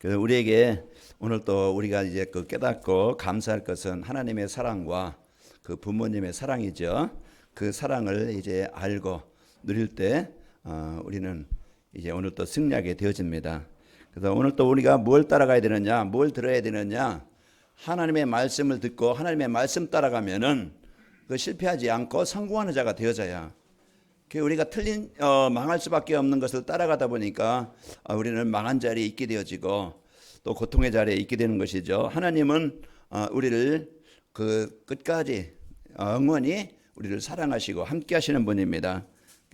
그래서 우리에게 오늘 또 우리가 이제 그 깨닫고 감사할 것은 하나님의 사랑과 그 부모님의 사랑이죠. 그 사랑을 이제 알고 누릴 때 우리는 이제 오늘 또 승리하게 되어집니다. 그래서 오늘 또 우리가 뭘 따라가야 되느냐, 뭘 들어야 되느냐, 하나님의 말씀을 듣고 하나님의 말씀 따라가면은 그 실패하지 않고 성공하는 자가 되어져야. 우리가 망할 수밖에 없는 것을 따라가다 보니까 우리는 망한 자리에 있게 되어지고 또 고통의 자리에 있게 되는 것이죠. 하나님은 우리를 그 끝까지 영원히 우리를 사랑하시고 함께 하시는 분입니다.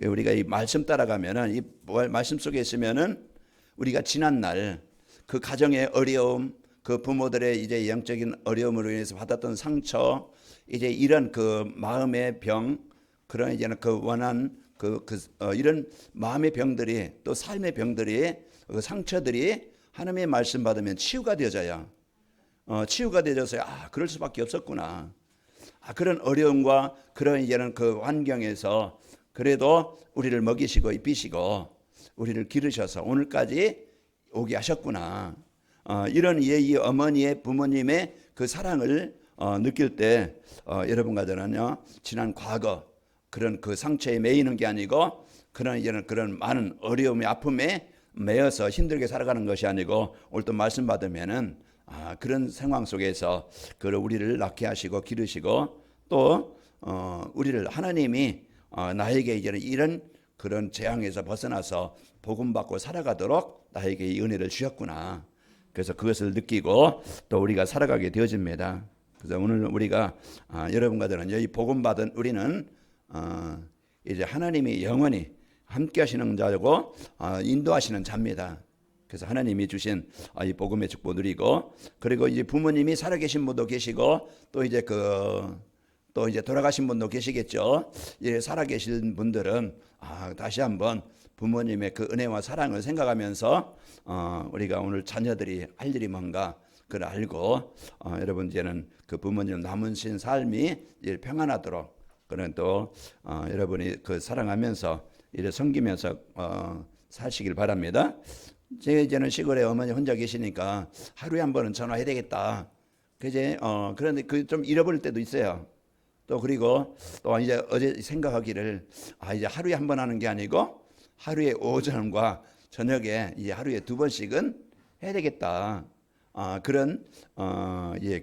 우리가 이 말씀 따라가면은 이 말씀 속에 있으면은 우리가 지난 날 그 가정의 어려움, 그 부모들의 이제 영적인 어려움으로 인해서 받았던 상처, 이제 이런 그 마음의 병, 그런 이제는 그 원한 이런 마음의 병들이 또 삶의 병들이 그 상처들이 하나님의 말씀 받으면 치유가 되어져야 치유가 되어져서 그럴 수밖에 없었구나. 그런 어려움과 그런 이제는 그 환경에서 그래도 우리를 먹이시고 입히시고 우리를 기르셔서 오늘까지 오게 하셨구나. 이런 이 어머니의 부모님의 그 사랑을 느낄 때 여러분과 저는요 지난 과거 그런 그 상처에 매이는 게 아니고 그런 이제는 그런 많은 어려움의 아픔에 매여서 힘들게 살아가는 것이 아니고 오늘 또 말씀 받으면은 그런 상황 속에서 우리를 낳게 하시고 기르시고 또 우리를 하나님이 나에게 이제는 이런 그런 재앙에서 벗어나서 복음 받고 살아가도록 나에게 이 은혜를 주셨구나. 그래서 그것을 느끼고 또 우리가 살아가게 되어집니다. 그래서 오늘 우리가 여러분과 저는 이 복음 받은 우리는 이제 하나님이 영원히 함께 하시는 자고 인도하시는 자입니다. 그래서 하나님이 주신 이 복음의 축복 누리고 그리고 이제 부모님이 살아계신 분도 계시고 또 이제 또 이제 돌아가신 분도 계시겠죠. 예, 살아계신 분들은 다시 한번 부모님의 그 은혜와 사랑을 생각하면서 우리가 오늘 자녀들이 할 일이 뭔가 그걸 알고 여러분 이제는 그 부모님 남으신 삶이 평안하도록 그는 또 여러분이 그 사랑하면서 이를 섬기면서 사시길 바랍니다. 제가 이제는 시골에 어머니 혼자 계시니까 하루에 한 번은 전화해야 되겠다. 그제 그런데 그 좀 잃어버릴 때도 있어요. 또 그리고 또 이제 어제 생각하기를 이제 하루에 한 번 하는 게 아니고 하루에 오전과 저녁에 이제 하루에 2번씩은 해야 되겠다. 그런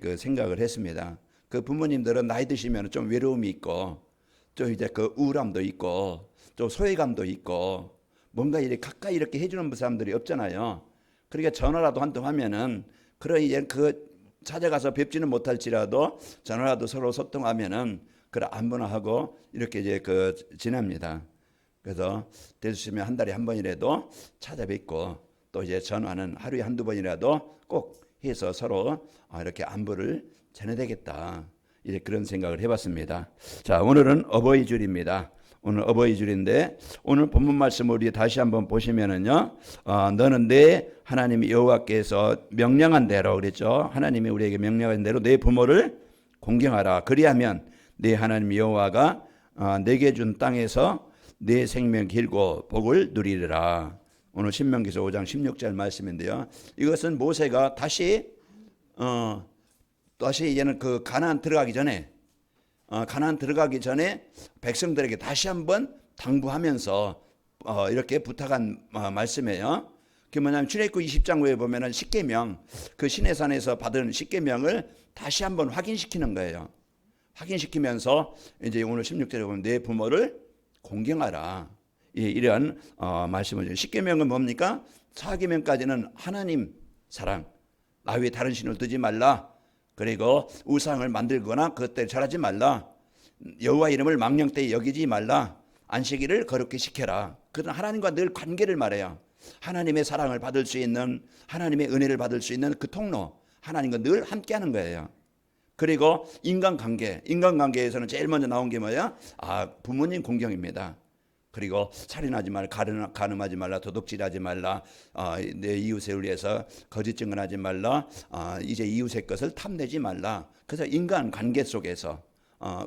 그 생각을 했습니다. 그 부모님들은 나이 드시면 좀 외로움이 있고 좀 이제 그 우울함도 있고 좀 소외감도 있고 뭔가 이렇게 가까이 이렇게 해주는 사람들이 없잖아요. 그러니까 전화라도 한 통 하면은 그런 이제 그 찾아가서 뵙지는 못할지라도 전화라도 서로 소통하면은 그래 안부나 하고 이렇게 이제 지냅니다. 그래서 될 수 있으면 한 달에 한 번이라도 찾아뵙고 또 이제 전화는 하루에 한두 번이라도 꼭 해서 서로 이렇게 안부를 전해야 되겠다. 이제 그런 생각을 해봤습니다. 자, 오늘은 어버이 줄입니다. 오늘 어버이 줄인데 오늘 본문 말씀을 우리 다시 한번 보시면은요, 너는 내 하나님 여호와께서 명령한 대로 그랬죠. 하나님이 우리에게 명령한 대로 내 부모를 공경하라. 그리하면 내 하나님 여호와가 내게 준 땅에서 내 생명 길고 복을 누리리라. 오늘 신명기서 5장 16절 말씀인데요. 이것은 모세가 다시 이제는 그 가나안 들어가기 전에 백성들에게 다시 한번 당부하면서 이렇게 부탁한 말씀이에요. 그게 뭐냐면 출애굽기 20장에 보면은 십계명, 그 시내산에서 받은 십계명을 다시 한번 확인시키는 거예요. 확인시키면서 이제 오늘 16절에 보면 내 부모를 공경하라. 이런 말씀을. 십계명은 뭡니까? 4계명까지는 하나님 사랑, 나 외에 다른 신을 두지 말라. 그리고 우상을 만들거나 그것들 절하지 말라. 여호와 이름을 망령되이 여기지 말라. 안식일을 거룩히 지켜라. 그런 하나님과 늘 관계를 말해요. 하나님의 사랑을 받을 수 있는, 하나님의 은혜를 받을 수 있는 그 통로, 하나님과 늘 함께하는 거예요. 그리고 인간관계에서는 제일 먼저 나온 게 뭐야? 부모님 공경입니다. 그리고 살인하지 말라, 간음하지 말라, 도둑질하지 말라, 내 이웃을 위해서 거짓 증언하지 말라, 이제 이웃의 것을 탐내지 말라. 그래서 인간관계 속에서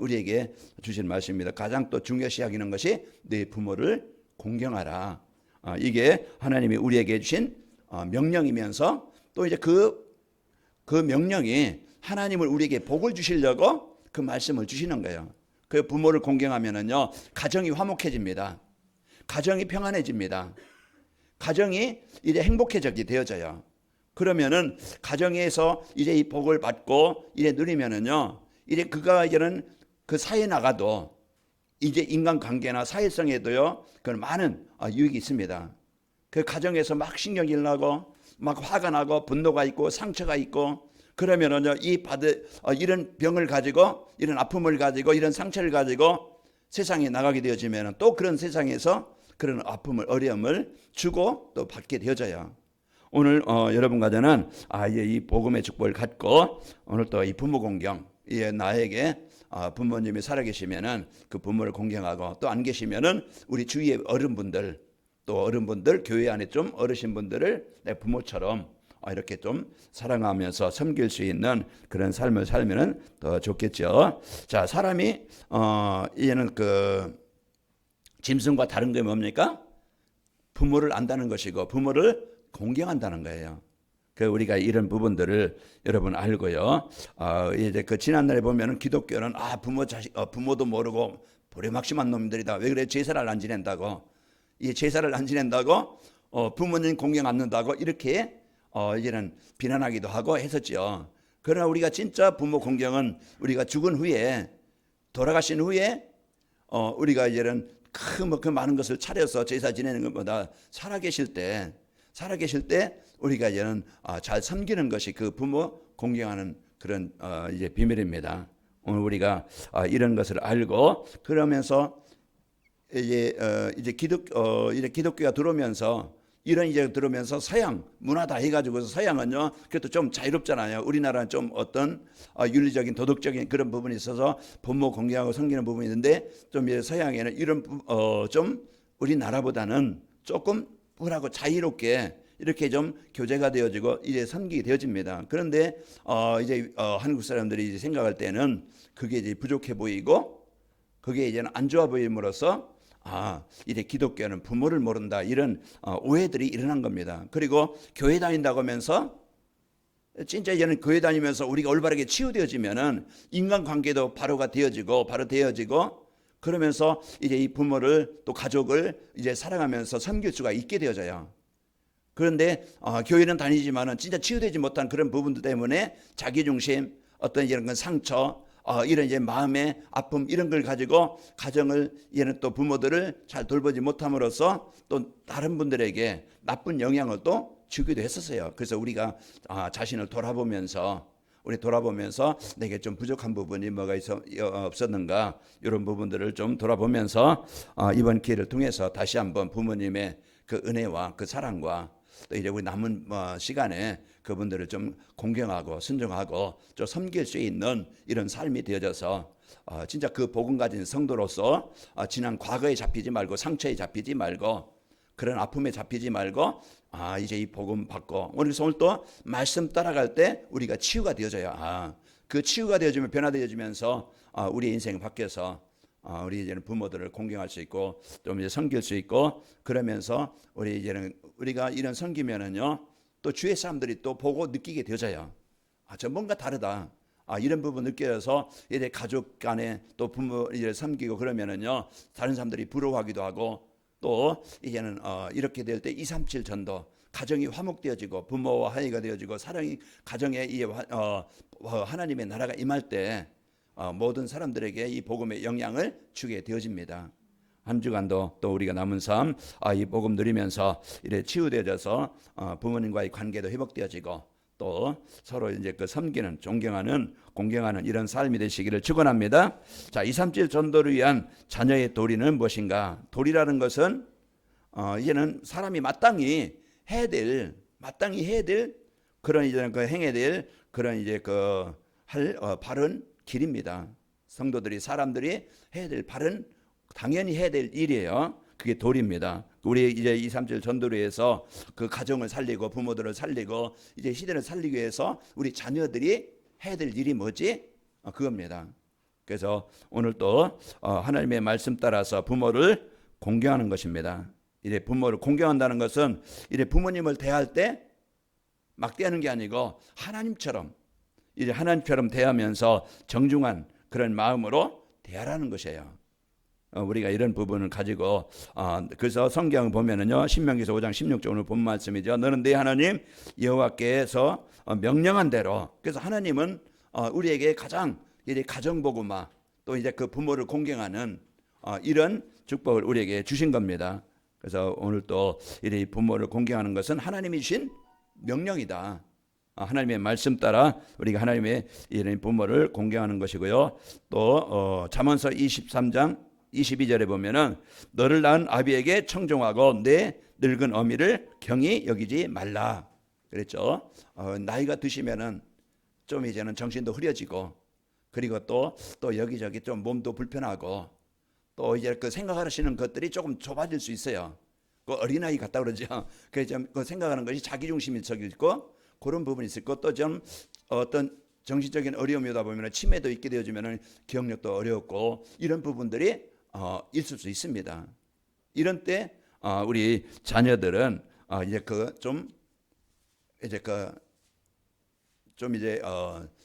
우리에게 주신 말씀입니다. 가장 또 중요시 여기는 것이 내 부모를 공경하라. 이게 하나님이 우리에게 주신 명령이면서 또 이제 그 명령이 하나님을 우리에게 복을 주시려고 그 말씀을 주시는 거예요. 그 부모를 공경하면은요, 가정이 화목해집니다. 가정이 평안해집니다. 가정이 이제 행복해지게 되어져요. 그러면은 가정에서 이제 이 복을 받고 이제 누리면은요, 이제 그가 이제는 그 사회에 나가도 이제 인간관계나 사회성에도요, 그 많은 유익이 있습니다. 그 가정에서 막 신경이 나고 막 화가 나고 분노가 있고 상처가 있고 그러면은요, 이런 병을 가지고 이런 아픔을 가지고 이런 상처를 가지고 세상에 나가게 되어지면은 또 그런 세상에서 그런 아픔을 어려움을 주고 또 받게 되어져요. 오늘 여러분과 저는 이 복음의 축복을 갖고 오늘 또 이 부모 공경, 나에게 부모님이 살아계시면은 그 부모를 공경하고 또 안 계시면은 우리 주위의 어른분들 또 어른분들 교회 안에 좀 어르신분들을 내 부모처럼 이렇게 좀 사랑하면서 섬길 수 있는 그런 삶을 살면은 더 좋겠죠. 자, 사람이 이제는 그 짐승과 다른 게 뭡니까? 부모를 안다는 것이고 부모를 공경한다는 거예요. 그 우리가 이런 부분들을 여러분 알고요. 이제 그 지난날에 보면은 기독교는 부모도 모르고 보리막심한 놈들이다. 왜 그래? 제사를 안 지낸다고. 이 제사를 안 지낸다고 부모님 공경 안 한다고 이렇게 이제는 비난하기도 하고 했었죠. 그러나 우리가 진짜 부모 공경은 우리가 죽은 후에 돌아가신 후에 우리가 이제는 그 많은 것을 차려서 제사 지내는 것보다 살아계실 때 우리가 이제는 잘 섬기는 것이 그 부모 공경하는 그런 이제 비밀입니다. 오늘 우리가 이런 것을 알고 그러면서 이제 기독교가 들어오면서 이제 들어오면서 서양 문화다 해가지고서 서양은요 그래도 좀 자유롭잖아요. 우리나라는 좀 어떤 윤리적인 도덕적인 그런 부분이 있어서 부모 공경하고 섬기는 부분이 있는데 좀 이제 서양에는 이런 좀 우리나라보다는 조금 뭐라고 자유롭게 이렇게 좀 교제가 되어지고 이제 섬기게 되어집니다. 그런데 이제 한국 사람들이 이제 생각할 때는 그게 이제 부족해 보이고 그게 이제는 안 좋아 보임으로써 이제 기독교는 부모를 모른다 이런 오해들이 일어난 겁니다. 그리고 교회 다닌다고 하면서 진짜 이제는 교회 다니면서 우리가 올바르게 치유되어지면은 인간관계도 바로 되어지고 그러면서 이제 이 부모를 또 가족을 이제 사랑하면서 섬길 수가 있게 되어져요. 그런데 교회는 다니지만은 진짜 치유되지 못한 그런 부분들 때문에 자기중심, 어떤 이런 건 상처, 이런 이제 마음의 아픔 이런 걸 가지고 가정을 이제는 또 부모들을 잘 돌보지 못함으로써 또 다른 분들에게 나쁜 영향을 또 주기도 했었어요. 그래서 우리가 자신을 돌아보면서 내게 좀 부족한 부분이 뭐가 없었는가 이런 부분들을 좀 돌아보면서 이번 기회를 통해서 다시 한번 부모님의 그 은혜와 그 사랑과 또 이제 우리 남은 시간에 그분들을 좀 공경하고 순종하고 좀 섬길 수 있는 이런 삶이 되어져서 진짜 그 복음 가진 성도로서 지난 과거에 잡히지 말고 상처에 잡히지 말고 그런 아픔에 잡히지 말고 이제 이 복음 받고 오늘 또 말씀 따라갈 때 우리가 치유가 되어져야 그 치유가 되어지면 변화되어지면서 우리 인생 바뀌어서 우리 이제는 부모들을 공경할 수 있고 좀 이제 섬길 수 있고 그러면서 우리 이제는 우리가 이런 섬기면은요 또 주위 사람들이 또 보고 느끼게 되어져요. 저 뭔가 다르다. 이런 부분 느껴서 이제 가족 간에 또 부모 이제 섬기고 그러면은요 다른 사람들이 부러워하기도 하고 또 이제는 이렇게 될 때 237 전도 가정이 화목되어지고 부모와 화해가 되어지고 사랑이 가정에 하나님의 나라가 임할 때 모든 사람들에게 이 복음의 영향을 주게 되어집니다. 한 주간도 또 우리가 남은 삶 이 복음 누리면서 이래 치유되어져서 부모님과의 관계도 회복되어지고 또 서로 이제 그 섬기는 존경하는 공경하는 이런 삶이 되시기를 축원합니다. 자, 237 전도를 위한 자녀의 도리는 무엇인가? 도리라는 것은 이제는 사람이 마땅히 해야 될 그런 이제는 그 행해야 될 그런 이제 그 바른 길입니다. 성도들이 사람들이 해야 될 바른 당연히 해야 될 일이에요. 그게 도리입니다. 우리 이제 237 전도를 위해서 그 가정을 살리고 부모들을 살리고 이제 시대를 살리기 위해서 우리 자녀들이 해야 될 일이 뭐지? 그겁니다. 그래서 오늘 또 하나님의 말씀 따라서 부모를 공경하는 것입니다. 이제 부모를 공경한다는 것은 이제 부모님을 대할 때 막대하는 게 아니고 하나님처럼 이제 하나님처럼 대하면서 정중한 그런 마음으로 대하라는 것이에요. 우리가 이런 부분을 가지고 그래서 성경 보면은요 신명기서 5장 16절 오늘 본 말씀이죠. 너는 네 하나님 여호와께서 명령한 대로. 그래서 하나님은 우리에게 가장 이제 가정복음화 또 이제 그 부모를 공경하는 이런 축복을 우리에게 주신 겁니다. 그래서 오늘 또 이 부모를 공경하는 것은 하나님이 주신 명령이다. 하나님의 말씀 따라 우리가 하나님의 이런 부모를 공경하는 것이고요. 또 잠언서 23장 22절에 보면은 너를 낳은 아비에게 청종하고 내 늙은 어미를 경히 여기지 말라 그랬죠. 나이가 드시면은 좀 이제는 정신도 흐려지고 그리고 또 여기저기 좀 몸도 불편하고 또 이제 그 생각하시는 것들이 조금 좁아질 수 있어요. 그 어린아이 같다 그러죠. 그래서 그 생각하는 것이 자기중심이 있고 그런 부분이 있을 것. 또 좀 어떤 정신적인 어려움이 오다 보면 치매도 있게 되어지면 기억력도 어렵고 이런 부분들이 있을 수 있습니다. 이런 때 우리 자녀들은 이제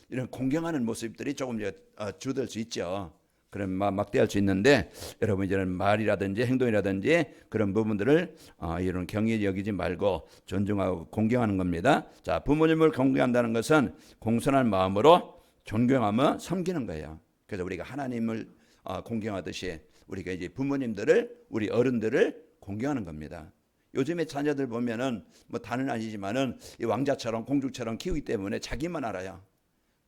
이런 공경하는 모습들이 조금 이제 주될 수 있죠. 그런 막대할 수 있는데 여러분 이제는 말이라든지 행동이라든지 그런 부분들을 이런 경히 여기지 말고 존중하고 공경하는 겁니다. 자, 부모님을 공경한다는 것은 공손한 마음으로 존경하며 섬기는 거예요. 그래서 우리가 하나님을 공경하듯이 우리가 이제 부모님들을 우리 어른들을 공경하는 겁니다. 요즘에 자녀들 보면은 뭐 다는 아니지만은 왕자처럼 공주처럼 키우기 때문에 자기만 알아요.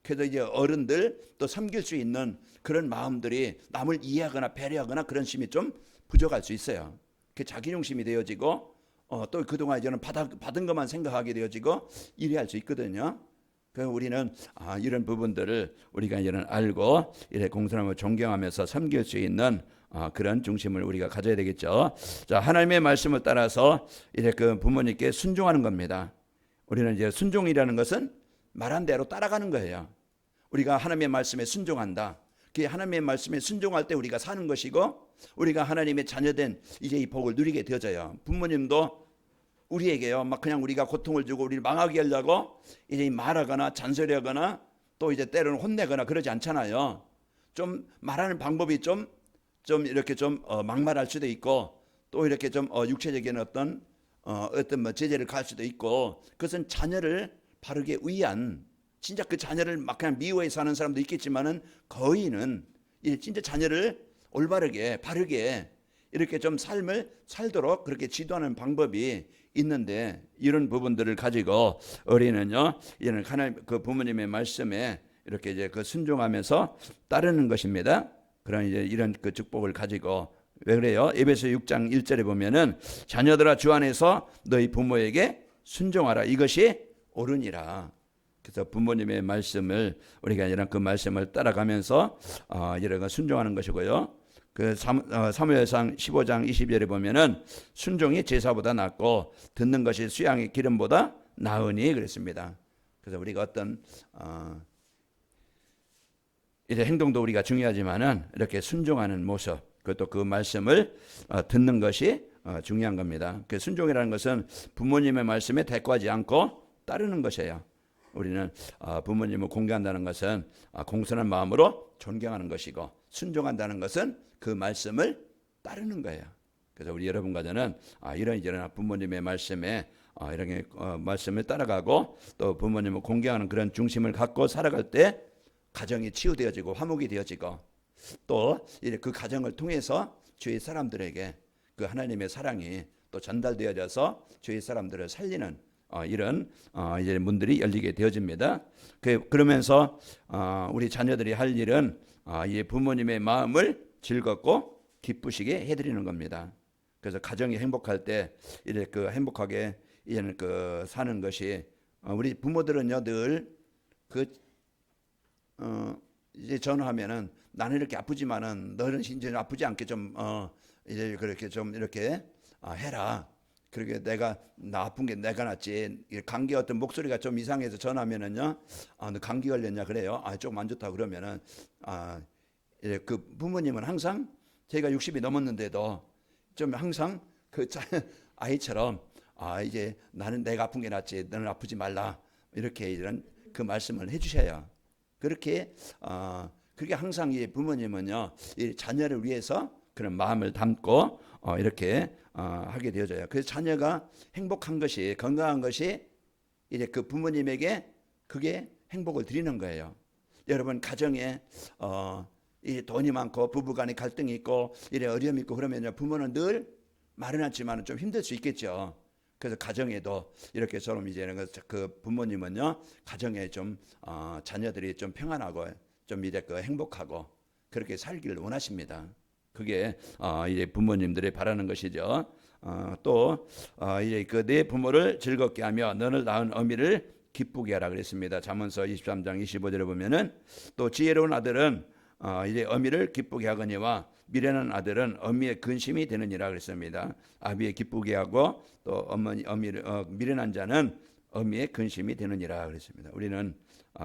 그래서 이제 어른들 또 섬길 수 있는 그런 마음들이 남을 이해하거나 배려하거나 그런 심이 좀 부족할 수 있어요. 그 자기중심이 되어지고 또 그동안 이제는 받은 것만 생각하게 되어지고 이래 할 수 있거든요. 그래서 우리는 이런 부분들을 우리가 이제는 알고 이래 공손함을 존경하면서 섬길 수 있는 그런 중심을 우리가 가져야 되겠죠. 자, 하나님의 말씀을 따라서 이제 그 부모님께 순종하는 겁니다. 우리는 이제 순종이라는 것은 말한 대로 따라가는 거예요. 우리가 하나님의 말씀에 순종한다. 그 하나님의 말씀에 순종할 때 우리가 사는 것이고 우리가 하나님의 자녀된 이제 이 복을 누리게 되어져요. 부모님도 우리에게요, 막 그냥 우리가 고통을 주고 우리를 망하게 하려고 이제 말하거나 잔소리하거나 또 이제 때로는 혼내거나 그러지 않잖아요. 좀 말하는 방법이 좀 이렇게 좀 막말할 수도 있고 또 이렇게 좀 육체적인 어떤 뭐 제재를 가할 수도 있고 그것은 자녀를 바르게 위한 진짜 그 자녀를 막 그냥 미워해서 하는 사람도 있겠지만은 거의는 진짜 자녀를 올바르게 바르게 이렇게 좀 삶을 살도록 그렇게 지도하는 방법이 있는데 이런 부분들을 가지고 어린이는요 이런 하나님 그 부모님의 말씀에 이렇게 이제 그 순종하면서 따르는 것입니다. 그런 이제 이런 그 축복을 가지고 왜 그래요? 에베소 6장 1절에 보면은 자녀들아 주 안에서 너희 부모에게 순종하라 이것이 옳으니라. 그래서 부모님의 말씀을 우리가 이런 그 말씀을 따라가면서 이런 거 순종하는 것이고요. 그 사무엘상 15장 20절에 보면은 순종이 제사보다 낫고 듣는 것이 수양의 기름보다 나으니 그랬습니다. 그래서 우리가 어떤 이제 행동도 우리가 중요하지만은 이렇게 순종하는 모습 그것도 그 말씀을 듣는 것이 중요한 겁니다. 그 순종이라는 것은 부모님의 말씀에 대꾸하지 않고 따르는 것이에요. 우리는 부모님을 공경한다는 것은 공손한 마음으로 존경하는 것이고 순종한다는 것은 그 말씀을 따르는 거예요. 그래서 우리 여러분과 저는 이런 부모님의 말씀에 이런 말씀을 따라가고 또 부모님을 공경하는 그런 중심을 갖고 살아갈 때 가정이 치유되어지고 화목이 되어지고 또 그 가정을 통해서 주위 사람들에게 그 하나님의 사랑이 또 전달되어져서 주위 사람들을 살리는 이런 이제 문들이 열리게 되어집니다. 그러면서 우리 자녀들이 할 일은 이 부모님의 마음을 즐겁고 기쁘시게 해드리는 겁니다. 그래서 가정이 행복할 때 이렇게 그 행복하게 이제는 그 사는 것이 우리 부모들은요 늘 이제 전화하면은 나는 이렇게 아프지만은 너는 이제 아프지 않게 좀 이제 그렇게 좀 이렇게 해라. 그렇게 나 아픈 게 내가 낫지. 감기 어떤 목소리가 좀 이상해서 전화하면은요, 너 감기 걸렸냐 그래요. 조금 안 좋다 그러면은 이제 그 부모님은 항상 제가 60이 넘었는데도 좀 항상 그 아이처럼 이제 나는 내가 아픈 게 낫지 너는 아프지 말라 이렇게 이런 그 말씀을 해주셔요. 그렇게 그게 항상 이 부모님은요 이 자녀를 위해서 그런 마음을 담고 이렇게 하게 되어져요. 그래서 자녀가 행복한 것이 건강한 것이 이제 그 부모님에게 그게 행복을 드리는 거예요. 여러분 가정에 이 돈이 많고 부부간에 갈등이 있고 이래 어려움이 있고 그러면 부모는 늘 말은 않지만 좀 힘들 수 있겠죠. 그래서 가정에도 이렇게 좀 이제는 그 부모님은요 가정에 좀 자녀들이 좀 평안하고 좀 이제 그 행복하고 그렇게 살기를 원하십니다. 그게 이제 부모님들이 바라는 것이죠. 또 이제 그 내 부모를 즐겁게 하며 너를 낳은 어미를 기쁘게 하라 그랬습니다. 잠언서 23장 25절에 보면은 또 지혜로운 아들은 이제 어미를 기쁘게 하거니와 미련한 아들은 어미의 근심이 되느니라 그랬습니다. 아비의 기쁘게 하고 또 어미를 미련한 자는 어미의 근심이 되느니라 그랬습니다. 우리는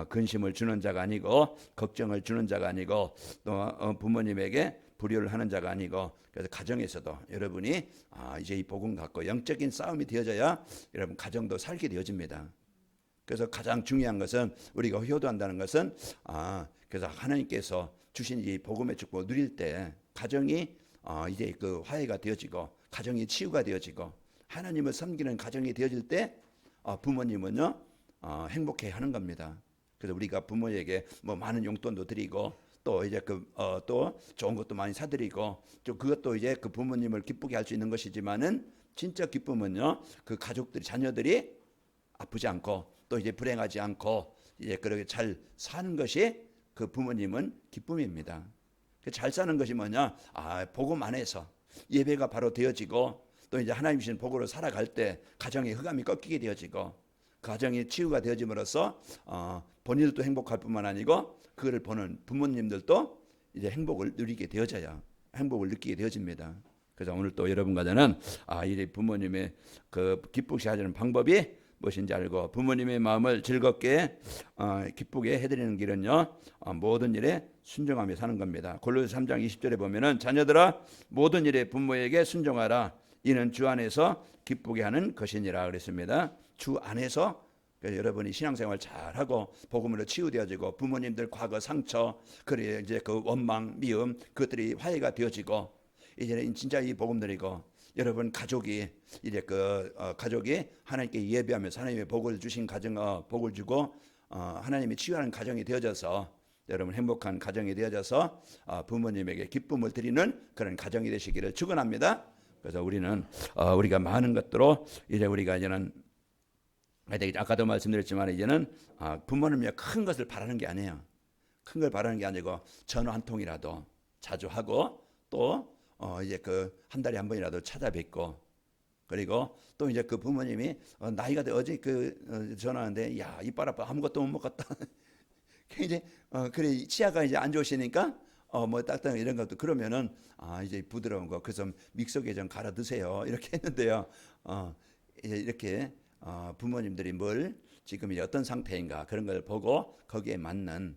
근심을 주는 자가 아니고 걱정을 주는 자가 아니고 또 부모님에게 불효를 하는 자가 아니고 그래서 가정에서도 여러분이 이제 이 복음 갖고 영적인 싸움이 되어져야 여러분 가정도 살게 되어집니다. 그래서 가장 중요한 것은 우리가 효도한다는 것은 그래서 하나님께서 주신 이 복음의 축복을 누릴 때 가정이 이제 그 화해가 되어지고 가정이 치유가 되어지고 하나님을 섬기는 가정이 되어질 때 부모님은요 행복해 하는 겁니다. 그래서 우리가 부모에게 뭐 많은 용돈도 드리고 또 이제 또 좋은 것도 많이 사드리고 또 그것도 이제 그 부모님을 기쁘게 할 수 있는 것이지만은 진짜 기쁨은요 그 가족들이 자녀들이 아프지 않고 또 이제 불행하지 않고 이제 그렇게 잘 사는 것이 그 부모님은 기쁨입니다. 잘 사는 것이 뭐냐? 복음 안에서 예배가 바로 되어지고 또 이제 하나님 주신 복으로 살아갈 때 가정의 흑암이 꺾이게 되어지고 가정이 치유가 되어짐으로써 본인들도 행복할 뿐만 아니고 그를 보는 부모님들도 이제 행복을 누리게 되어져요. 행복을 느끼게 되어집니다. 그래서 오늘 또 여러분과 저는 이 부모님의 그 기쁘게 하시는 방법이 무엇인지 알고 부모님의 마음을 즐겁게 기쁘게 해드리는 길은요 모든 일에 순종하며 사는 겁니다. 골로새 3장 20절에 보면은 자녀들아 모든 일에 부모에게 순종하라 이는 주 안에서 기쁘게 하는 것이니라 그랬습니다. 주 안에서 여러분이 신앙생활 잘하고 복음으로 치유되어지고 부모님들 과거 상처 그래 이제 그 원망 미움 그것들이 화해가 되어지고 이제는 진짜 이 복음 드리고 여러분 가족이 이제 가족이 하나님께 예배하면서 하나님의 복을 주신 가정 복을 주고 하나님이 치유하는 가정이 되어져서 여러분 행복한 가정이 되어져서 부모님에게 기쁨을 드리는 그런 가정이 되시기를 축원합니다. 그래서 우리는 우리가 많은 것들로 이제 우리가 이제는 아까도 말씀드렸지만 이제는 부모님이 큰 것을 바라는 게 아니에요. 큰 걸 바라는 게 아니고 전화 한 통이라도 자주 하고 또 이제 한 달에 한 번이라도 찾아뵙고 그리고 또 이제 그 부모님이 나이가 어제 전화하는데 야 이빨 아파 아무것도 못 먹었다. 이제 그래 치아가 이제 안 좋으시니까 뭐 딱딱 이런 것도 그러면은 이제 부드러운 거 그래서 믹서기에 좀 갈아 드세요 이렇게 했는데요. 이제 이렇게 부모님들이 뭘 지금 어떤 상태인가 그런 걸 보고 거기에 맞는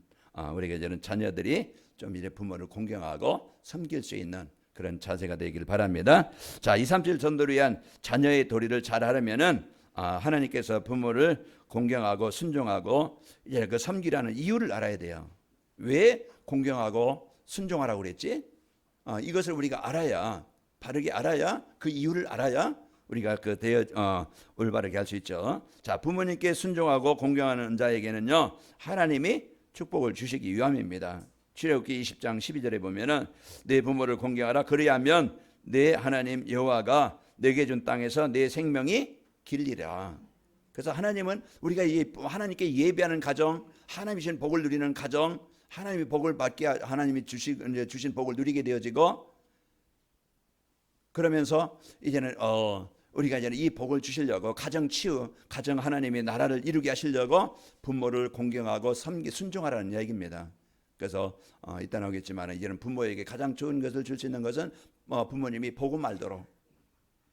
우리가 이제는 자녀들이 좀 이제 부모를 공경하고 섬길 수 있는 그런 자세가 되길 바랍니다. 자, 237 전도를 위한 자녀의 도리를 잘 하려면은 하나님께서 부모를 공경하고 순종하고 이제 그 섬기라는 이유를 알아야 돼요. 왜 공경하고 순종하라고 그랬지? 이것을 우리가 알아야 바르게 알아야 그 이유를 알아야 우리가 올바르게 할 수 있죠. 자, 부모님께 순종하고 공경하는 자에게는요 하나님이 축복을 주시기 위함입니다. 출애굽기 20장 12절에 보면은 내 부모를 공경하라 그리하면 내 하나님 여호와가 내게 준 땅에서 내 생명이 길리라. 그래서 하나님은 우리가 하나님께 예배하는 가정, 하나님이 주신 복을 누리는 가정, 하나님이 복을 받게 하나님이 주신 복을 누리게 되어지고 그러면서 이제는 우리가 이제는 이 복을 주시려고 가정 치유, 가정 하나님의 나라를 이루게 하시려고 부모를 공경하고 순종하라는 얘기입니다. 그래서 이따 나오겠지만 이제는 부모에게 가장 좋은 것을 줄 수 있는 것은 부모님이 복음 알도록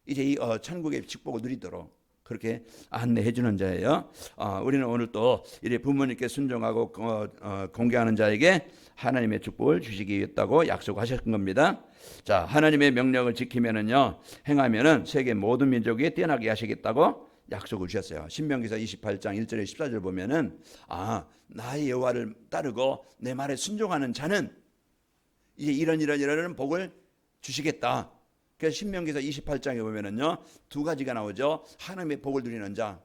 이제 이 천국의 축복을 누리도록 그렇게 안내해 주는 자예요. 우리는 오늘 또 이래 부모님께 순종하고 공경하는 자에게 하나님의 축복을 주시겠다고 약속하셨던 겁니다. 자, 하나님의 명령을 지키면은요, 행하면은 세계 모든 민족이 뛰어나게 하시겠다고 약속을 주셨어요. 신명기서 28장 1절에 14절 보면은 나의 여호와를 따르고 내 말에 순종하는 자는 이제 이런 복을 주시겠다. 그래서 신명기서 28장에 보면은요, 두 가지가 나오죠. 하나님의 복을 누리는 자,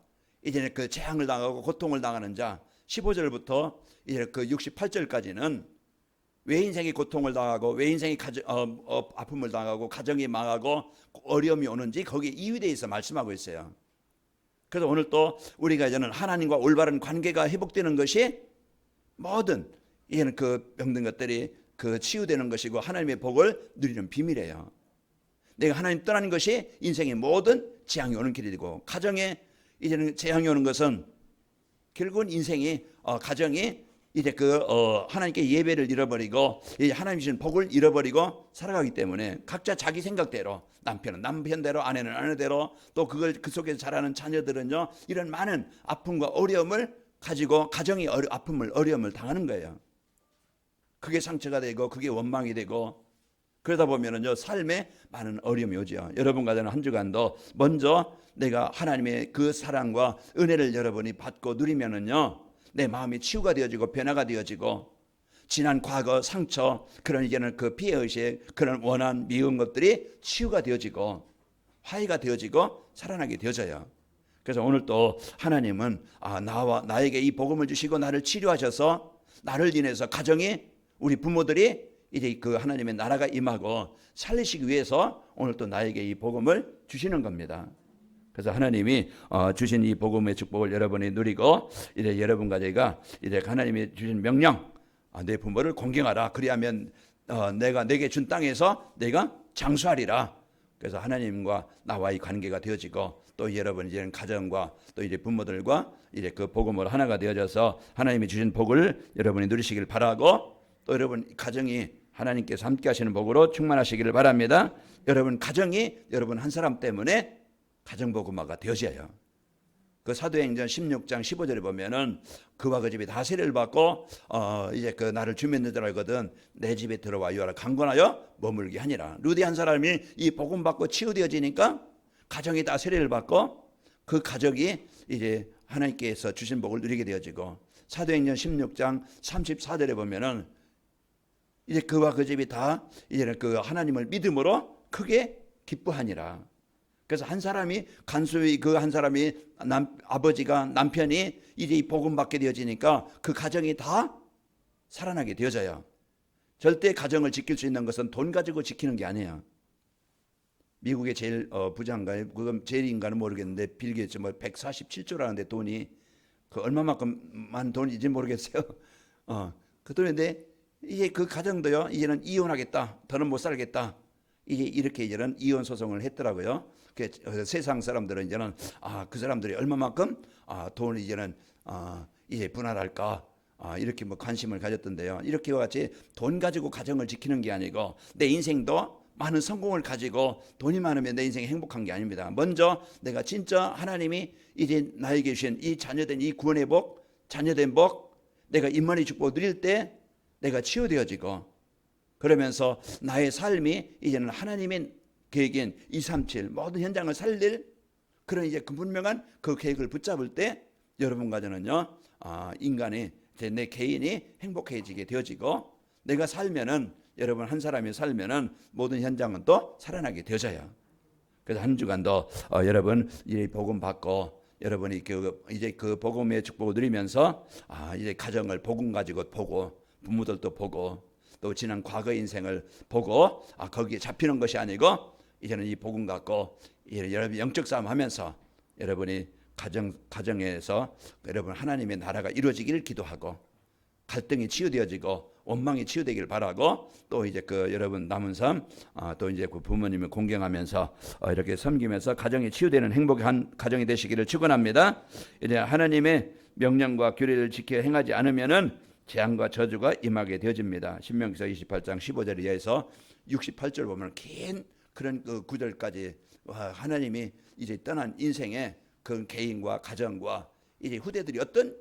이제는 그 재앙을 당하고 고통을 당하는 자. 15절부터 이제 그 68절까지는 왜 인생이 고통을 당하고 왜 인생이 아픔을 당하고 가정이 망하고 어려움이 오는지 거기에 이유에 대해서 말씀하고 있어요. 그래서 오늘 또 우리가 이제는 하나님과 올바른 관계가 회복되는 것이 모든 이제는 그 병든 것들이 그 치유되는 것이고 하나님의 복을 누리는 비밀이에요. 내가 하나님 떠나는 것이 인생의 모든 재앙이 오는 길이 되고, 가정에 이제는 재앙이 오는 것은 결국은 인생이 가정이 이제 하나님께 예배를 잃어버리고 이제 하나님 주신 복을 잃어버리고 살아가기 때문에 각자 자기 생각대로, 남편은 남편대로, 아내는 아내대로, 또 그 속에서 자라는 자녀들은요, 이런 많은 아픔과 어려움을 가지고 가정이 아픔을 어려움을 당하는 거예요. 그게 상처가 되고 그게 원망이 되고, 그러다 보면은요, 삶에 많은 어려움이 오죠. 여러분과 저는 한 주간도 먼저 내가 하나님의 그 사랑과 은혜를 여러분이 받고 누리면은요, 내 마음이 치유가 되어지고 변화가 되어지고, 지난 과거 상처, 그런 이제는 그 피해의식, 그런 원한 미운 것들이 치유가 되어지고 화해가 되어지고 살아나게 되어져요. 그래서 오늘 또 하나님은 나에게 이 복음을 주시고 나를 치료하셔서 나를 인해서 가정이, 우리 부모들이 이제 그 하나님의 나라가 임하고 살리시기 위해서 오늘 또 나에게 이 복음을 주시는 겁니다. 그래서 하나님이 주신 이 복음의 축복을 여러분이 누리고, 이제 여러분과 제가 이제 하나님이 주신 명령, 내 부모를 공경하라. 그리하면 내가 내게 준 땅에서 내가 장수하리라. 그래서 하나님과 나와의 관계가 되어지고, 또 여러분 이제는 가정과 또 이제 부모들과 이제 그 복음으로 하나가 되어져서 하나님이 주신 복을 여러분이 누리시길 바라고, 또 여러분 가정이 하나님께서 함께 하시는 복으로 충만하시기를 바랍니다. 여러분 가정이 여러분 한 사람 때문에 가정복음화가 되어져요. 그 사도행전 16장 15절에 보면은 그와 그 집이 다 세례를 받고 이제 그 나를 주 믿는 줄 알거든 내 집에 들어와 유하라 강권하여 머물게 하니라. 루디 한 사람이 이 복음 받고 치유되어지니까 가정이 다 세례를 받고 그 가족이 이제 하나님께서 주신 복을 누리게 되어지고, 사도행전 16장 34절에 보면은 이제 그와 그 집이 다 이제 그 하나님을 믿음으로 크게 기뻐하니라. 그래서 한 사람이 간수의 그 한 사람이 아버지가 남편이 이제 이 복음 받게 되어지니까 그 가정이 다 살아나게 되어져요. 절대 가정을 지킬 수 있는 것은 돈 가지고 지키는 게 아니에요. 미국의 제일 부자인가요? 그건 제일인가는 모르겠는데 빌 게이츠 뭐 147조라는데 돈이 그 얼마만큼 많은 돈인지 모르겠어요. 그 돈인데 이제 그 가정도요, 이제는 이혼하겠다, 더는 못 살겠다, 이게 이렇게 이제는 이혼 소송을 했더라고요. 세상 사람들은 이제는 그 사람들이 얼마만큼 돈을 이제는 이제 분할할까, 이렇게 뭐 관심을 가졌던데요. 이렇게 같이 돈 가지고 가정을 지키는 게 아니고, 내 인생도 많은 성공을 가지고 돈이 많으면 내 인생이 행복한 게 아닙니다. 먼저 내가 진짜 하나님이 이제 나에게 주신 이 자녀된 이 구원의 복, 자녀된 복, 내가 임만의 축복을 누릴 때 내가 치유되어지고, 그러면서 나의 삶이 이제는 하나님의 계획인 237 모든 현장을 살릴 그런 이제 그 분명한 그 계획을 붙잡을 때 여러분과 저는요, 인간이 내 개인이 행복해지게 되어지고, 내가 살면은, 여러분 한 사람이 살면은 모든 현장은 또 살아나게 되어져요. 그래서 한 주간도 여러분 이 복음 받고, 여러분이 이제 그 복음의 축복을 누리면서 이제 가정을 복음 가지고 보고, 부모들도 보고, 또 지난 과거 인생을 보고 거기에 잡히는 것이 아니고, 이제는 이 복음 갖고 여러분 영적 싸움 하면서 여러분이 가정에서 여러분 하나님의 나라가 이루어지기를 기도하고, 갈등이 치유되어지고 원망이 치유되기를 바라고, 또 이제 그 여러분 남은 삶 또 이제 그 부모님을 공경하면서 이렇게 섬기면서 가정이 치유되는 행복한 가정이 되시기를 축원합니다. 이제 하나님의 명령과 규례를 지켜 행하지 않으면은 재앙과 저주가 임하게 되어집니다. 신명기서 28장 15절에 의해서 68절 보면 긴 그런 그 구절까지 하나님이 이제 떠난 인생에 그 개인과 가정과 이제 후대들이 어떤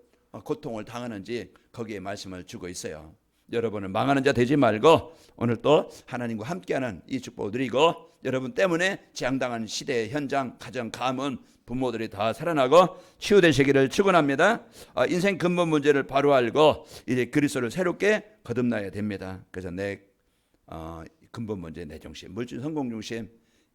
고통을 당하는지 거기에 말씀을 주고 있어요. 여러분은 망하는 자 되지 말고 오늘 또 하나님과 함께하는 이 축복을 누리고 여러분 때문에 재앙당한 시대 현장 가정 가문 부모들이 다 살아나고 치유되시기를 축원합니다. 인생 근본 문제를 바로 알고 이제 그리스도를 새롭게 거듭나야 됩니다. 그래서 내 근본 문제, 내 중심, 물질 성공 중심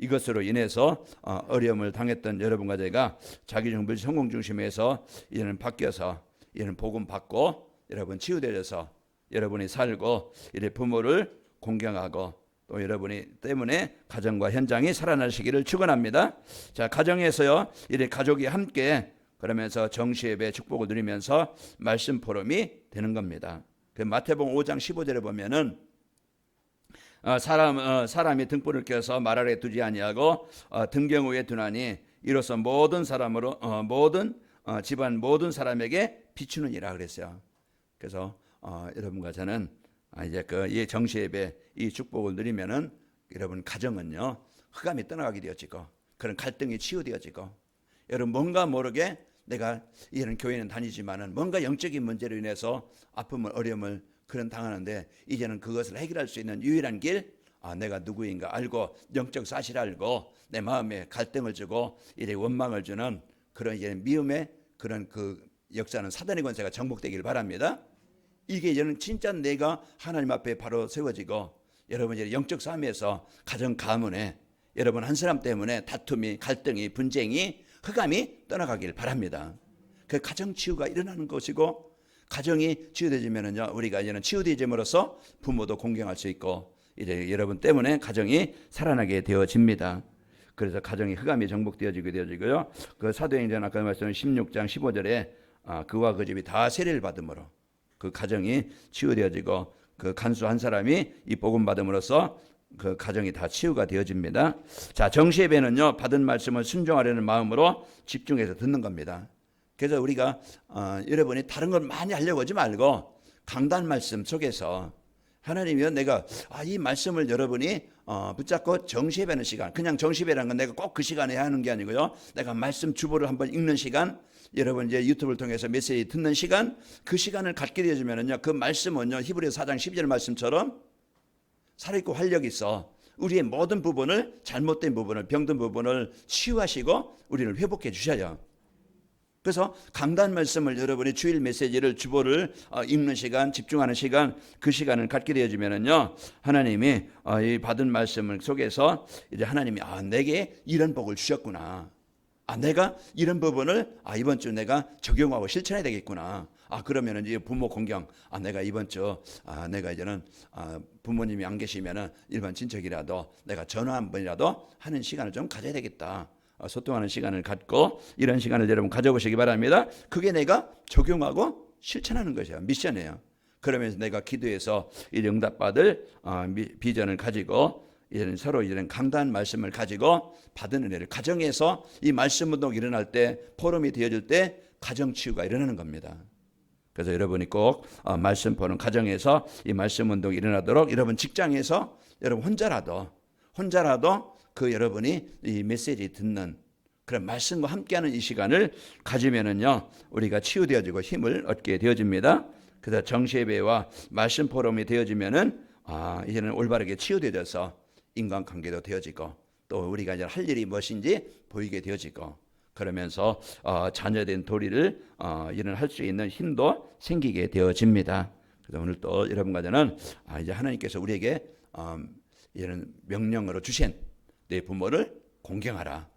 이것으로 인해서 어려움을 당했던 여러분과 제가 자기중 물질 성공 중심에서 이제는 바뀌어서 이제는 복음 받고 여러분 치유되어서 여러분이 살고 이제 부모를 공경하고 또 여러분이 때문에 가정과 현장이 살아나시기를 축원합니다. 자, 가정에서요 이제 가족이 함께 그러면서 정시예배 축복을 누리면서 말씀 포럼이 되는 겁니다. 그 마태복음 5장 15절에 보면은 사람이 등불을 켜서 말 아래 두지 아니하고 등경 위에 두나니 이로써 모든 사람으로 모든 집안 모든 사람에게 비추느니라 그랬어요. 그래서 여러분과 저는 이제 이 정시예배 이 축복을 누리면은 여러분 가정은요 흑암이 떠나가게 되어지고 그런 갈등이 치유되어지고 여러분 뭔가 모르게 내가 이런 교회는 다니지만은 뭔가 영적인 문제로 인해서 아픔을 어려움을 그런 당하는데 이제는 그것을 해결할 수 있는 유일한 길 내가 누구인가 알고 영적 사실 알고 내 마음에 갈등을 주고 이제 원망을 주는 그런 이제 미움의 그런 그 역사는 사단의 권세가 정복되기를 바랍니다. 이게 이제는 진짜 내가 하나님 앞에 바로 세워지고 여러분 이제 영적 삶에서 가정 가문에 여러분 한 사람 때문에 다툼이 갈등이 분쟁이 흑암이 떠나가길 바랍니다. 그 가정 치유가 일어나는 것이고 가정이 치유되지면은요 우리가 이제는 치유되짐으로써 부모도 공경할 수 있고 이제 여러분 때문에 가정이 살아나게 되어집니다. 그래서 가정이 흑암이 정복되어지고요. 그 사도행전 아까 말씀한 16장 15절에 그와 그 집이 다 세례를 받음으로 그 가정이 치유되어지고 그 간수 한 사람이 이 복음 받음으로써 그 가정이 다 치유가 되어집니다. 자, 정시예배는요 받은 말씀을 순종하려는 마음으로 집중해서 듣는 겁니다. 그래서 우리가 여러분이 다른 걸 많이 하려고 하지 말고 강단 말씀 속에서 하나님이요 내가 이 말씀을 여러분이 붙잡고 정시예배하는 시간 그냥 정시예배라는 건 내가 꼭 그 시간에 해야 하는 게 아니고요 내가 말씀 주보를 한번 읽는 시간 여러분 이제 유튜브를 통해서 메시지 듣는 시간 그 시간을 갖게 되어지면은요 그 말씀은요 히브리서 4장 12절 말씀처럼 살아있고 활력이 있어 우리의 모든 부분을 잘못된 부분을 병든 부분을 치유하시고 우리를 회복해 주셔요. 그래서 강단 말씀을 여러분이 주일 메시지를 주보를 읽는 시간 집중하는 시간 그 시간을 갖게 되어지면은요 하나님이 이 받은 말씀을 속에서 이제 하나님이 내게 이런 복을 주셨구나. 내가 이런 부분을 이번 주 내가 적용하고 실천해야 되겠구나. 그러면은 이제 부모 공경. 내가 이번 주 내가 이제는 부모님이 안 계시면은 일반 친척이라도 내가 전화 한 번이라도 하는 시간을 좀 가져야 되겠다. 소통하는 시간을 갖고 이런 시간을 여러분 가져보시기 바랍니다. 그게 내가 적용하고 실천하는 것이에요. 미션이에요. 그러면서 내가 기도해서 이 응답받을 비전을 가지고 이제는 서로 이런 강단 말씀을 가지고 받은 은혜를 가정에서 이 말씀 운동이 일어날 때 포럼이 되어질 때 가정 치유가 일어나는 겁니다. 그래서 여러분이 꼭 말씀 보는 가정에서 이 말씀 운동이 일어나도록 여러분 직장에서 여러분 혼자라도 그 여러분이 이 메시지 듣는 그런 말씀과 함께하는 이 시간을 가지면은요 우리가 치유되어지고 힘을 얻게 되어집니다. 그래서 정시예배와 말씀 포럼이 되어지면은 이제는 올바르게 치유되어져서 인간관계도 되어지고 또 우리가 이제 할 일이 무엇인지 보이게 되어지고 그러면서 자녀된 도리를 일을 할 수 있는 힘도 생기게 되어집니다. 그래서 오늘 또 여러분과 저는 이제 하나님께서 우리에게 이런 명령으로 주신 내 부모를 공경하라.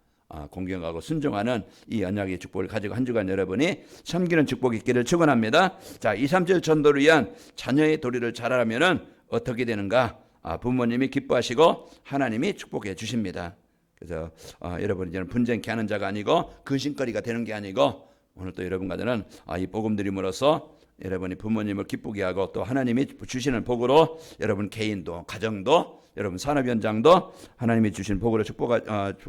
공경하고 순종하는 이 언약의 축복을 가지고 한 주간 여러분이 섬기는 축복이 있기를 축원합니다. 자, 2, 3절 전도를 위한 자녀의 도리를 잘하면은 어떻게 되는가? 부모님이 기뻐하시고 하나님이 축복해 주십니다. 그래서 여러분 이제는 분쟁케 하는 자가 아니고 근심거리가 되는 게 아니고 오늘 또 여러분과 저는 이 복음 드림으로써 여러분이 부모님을 기쁘게 하고 또 하나님이 주시는 복으로 여러분 개인도 가정도 여러분 산업 현장도 하나님이 주신 복으로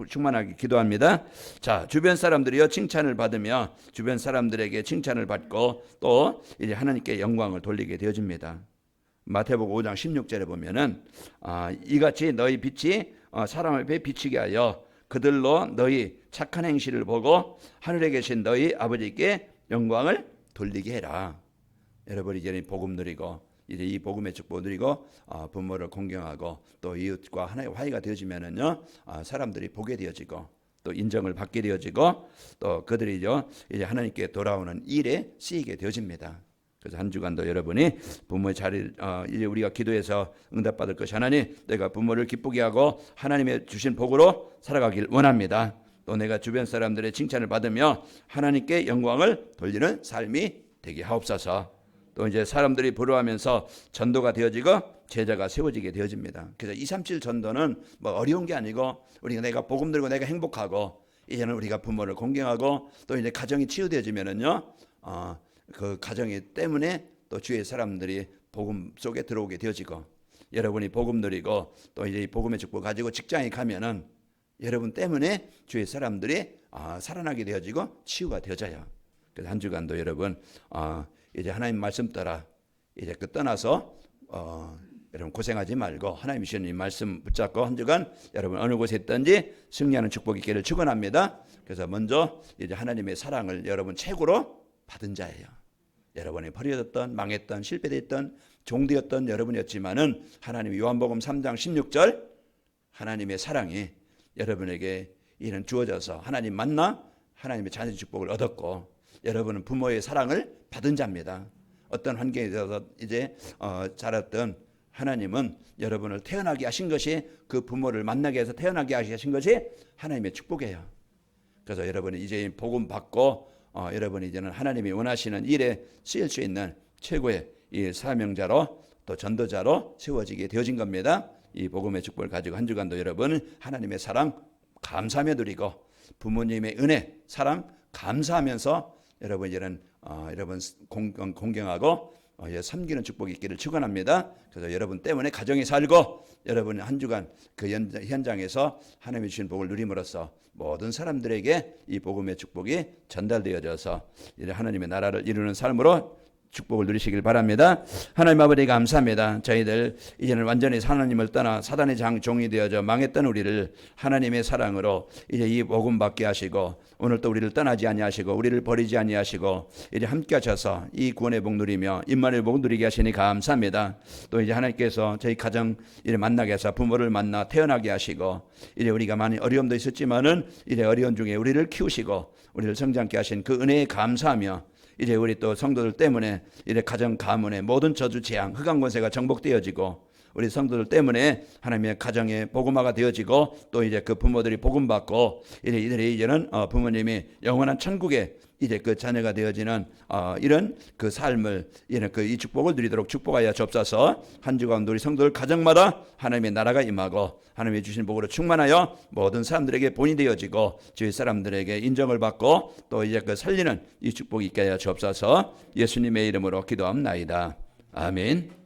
충만하게 기도합니다. 자, 주변 사람들이요 칭찬을 받으며 주변 사람들에게 칭찬을 받고 또 이제 하나님께 영광을 돌리게 되어집니다. 마태복음 5장 16절에 보면은 이같이 너희 빛이 사람 앞에 비치게 하여 그들로 너희 착한 행실을 보고 하늘에 계신 너희 아버지께 영광을 돌리게 해라. 여러분 이제 복음 누리고 이제 이 복음의 축복 누리고 부모를 공경하고 또 이웃과 하나의 화해가 되어지면은요 사람들이 보게 되어지고 또 인정을 받게 되어지고 또 그들이죠 이제 하나님께 돌아오는 일에 쓰이게 되어집니다. 그래서 한 주간도 여러분이 부모의 자리를 이제 우리가 기도해서 응답받을 것이 하나님 내가 부모를 기쁘게 하고 하나님의 주신 복으로 살아가길 원합니다. 또 내가 주변 사람들의 칭찬을 받으며 하나님께 영광을 돌리는 삶이 되게 하옵소서. 또 이제 사람들이 부러워하면서 전도가 되어지고 제자가 세워지게 되어집니다. 그래서 237 전도는 뭐 어려운 게 아니고 우리가 내가 복음 들고 내가 행복하고 이제는 우리가 부모를 공경하고 또 이제 가정이 치유되어지면은요 그 가정이 때문에 또 주위의 사람들이 복음 속에 들어오게 되어지고 여러분이 복음 누리고 또 이제 복음의 축복 가지고 직장에 가면은 여러분 때문에 주위의 사람들이 살아나게 되어지고 치유가 되어져요. 그래서 한 주간도 여러분 이제 하나님 말씀 따라 이제 떠나서 여러분 고생하지 말고 하나님 주시는 이 말씀 붙잡고 한 주간 여러분 어느 곳에 있든지 승리하는 축복이 있기를 축원합니다. 그래서 먼저 이제 하나님의 사랑을 여러분 최고로 받은 자예요. 여러분이 버려졌던 망했던 실패됐던 종되었던 여러분이었지만은 하나님이 요한복음 3장 16절 하나님의 사랑이 여러분에게 이는 주어져서 하나님 만나 하나님의 자녀 축복을 얻었고 여러분은 부모의 사랑을 받은 자입니다. 어떤 환경에 있어서 이제 자랐던 하나님은 여러분을 태어나게 하신 것이 그 부모를 만나게 해서 태어나게 하신 것이 하나님의 축복이에요. 그래서 여러분이 이제 복음 받고 여러분이 이제는 하나님이 원하시는 일에 쓰일 수 있는 최고의 이 사명자로 또 전도자로 세워지게 되어진 겁니다. 이 복음의 축복을 가지고 한 주간도 여러분 하나님의 사랑 감사하며 누리고 부모님의 은혜 사랑 감사하면서 여러분 이제는 여러분 공경하고 섬기는 축복이 있기를 축원합니다. 그래서 여러분 때문에 가정이 살고 여러분 한 주간 그 현장에서 하나님이 주신 복을 누림으로써 모든 사람들에게 이 복음의 축복이 전달되어져서 이제 하나님의 나라를 이루는 삶으로 축복을 누리시길 바랍니다. 하나님 아버지 감사합니다. 저희들 이제는 완전히 하나님을 떠나 사단의 종이 되어져 망했던 우리를 하나님의 사랑으로 이제 이 복음 받게 하시고 오늘 또 우리를 떠나지 아니하시고 우리를 버리지 아니하시고 이제 함께 하셔서 이 구원의 복 누리며 임마누엘 복 누리게 하시니 감사합니다. 또 이제 하나님께서 저희 가정 이제 만나게 해서 부모를 만나 태어나게 하시고 이제 우리가 많이 어려움도 있었지만은 이제 어려운 중에 우리를 키우시고 우리를 성장케 하신 그 은혜에 감사하며 이제 우리 또 성도들 때문에 이제 가정 가문의 모든 저주 재앙 흑암 권세가 정복되어지고 우리 성도들 때문에 하나님의 가정의 복음화가 되어지고 또 이제 그 부모들이 복음 받고 이들이 이제는 부모님이 영원한 천국에 이제 그 자녀가 되어지는 이런 그 삶을 이런 그 이 축복을 누리도록 축복하여 주옵소서. 한 주간 우리 성도들 가정마다 하나님의 나라가 임하고 하나님이 주신 복으로 충만하여 모든 사람들에게 본이 되어지고 주위 사람들에게 인정을 받고 또 이제 그 살리는 이 축복이 있게 하여 주옵소서. 예수님의 이름으로 기도합나이다. 아멘.